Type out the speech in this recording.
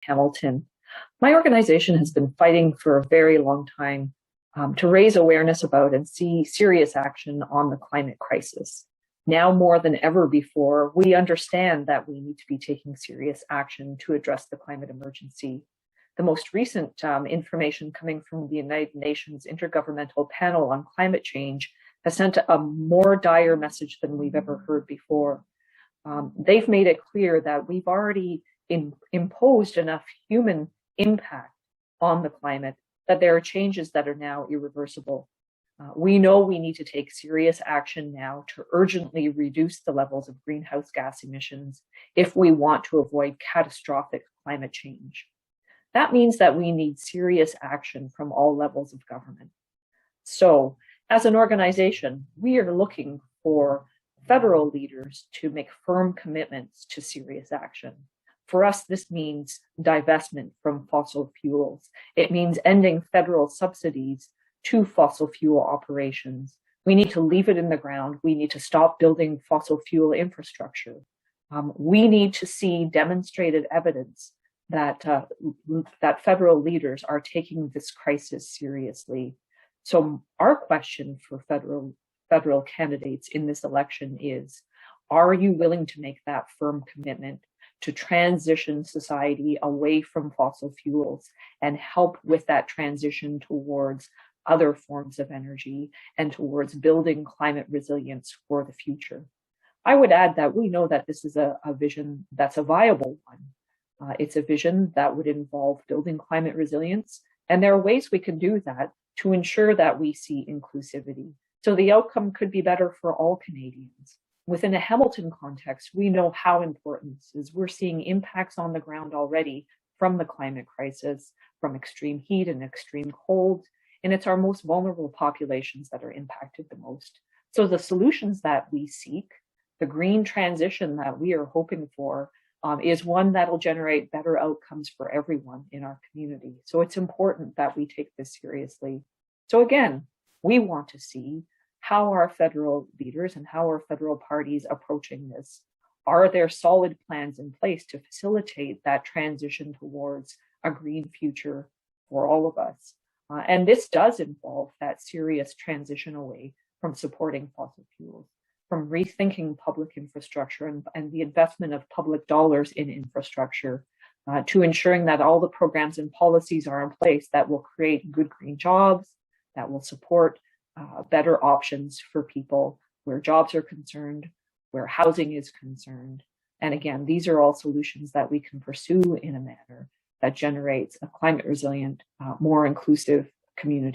Hamilton. My organization has been fighting for a very long time to raise awareness about and see serious action on the climate crisis. Now more than ever before, we understand that we need to be taking serious action to address the climate emergency. The most recent information coming from the United Nations Intergovernmental Panel on Climate Change has sent a more dire message than we've ever heard before. They've made it clear that we've already imposed enough human impact on the climate that there are changes that are now irreversible. We know we need to take serious action now to urgently reduce the levels of greenhouse gas emissions if we want to avoid catastrophic climate change. That means that we need serious action from all levels of government. So, as an organization, we are looking for federal leaders to make firm commitments to serious action. For us, this means divestment from fossil fuels. It means ending federal subsidies to fossil fuel operations. We need to leave it in the ground. We need to stop building fossil fuel infrastructure. We need to see demonstrated evidence that federal leaders are taking this crisis seriously. So our question for federal candidates in this election is, are you willing to make that firm commitment to transition society away from fossil fuels and help with that transition towards other forms of energy and towards building climate resilience for the future? I would add that we know that this is a vision that's a viable one. It's a vision that would involve building climate resilience, and there are ways we can do that to ensure that we see inclusivity. So the outcome could be better for all Canadians. Within a Hamilton context, we know how important this is. We're seeing impacts on the ground already from the climate crisis, from extreme heat and extreme cold, and it's our most vulnerable populations that are impacted the most. So the solutions that we seek, the green transition that we are hoping for, is one that will generate better outcomes for everyone in our community. So it's important that we take this seriously. So again, we want to see how are federal leaders and how are federal parties approaching this? Are there solid plans in place to facilitate that transition towards a green future for all of us? And this does involve that serious transition away from supporting fossil fuels, from rethinking public infrastructure and the investment of public dollars in infrastructure, to ensuring that all the programs and policies are in place that will create good green jobs, that will support better options for people where jobs are concerned, where housing is concerned. And again, these are all solutions that we can pursue in a manner that generates a climate resilient, more inclusive community.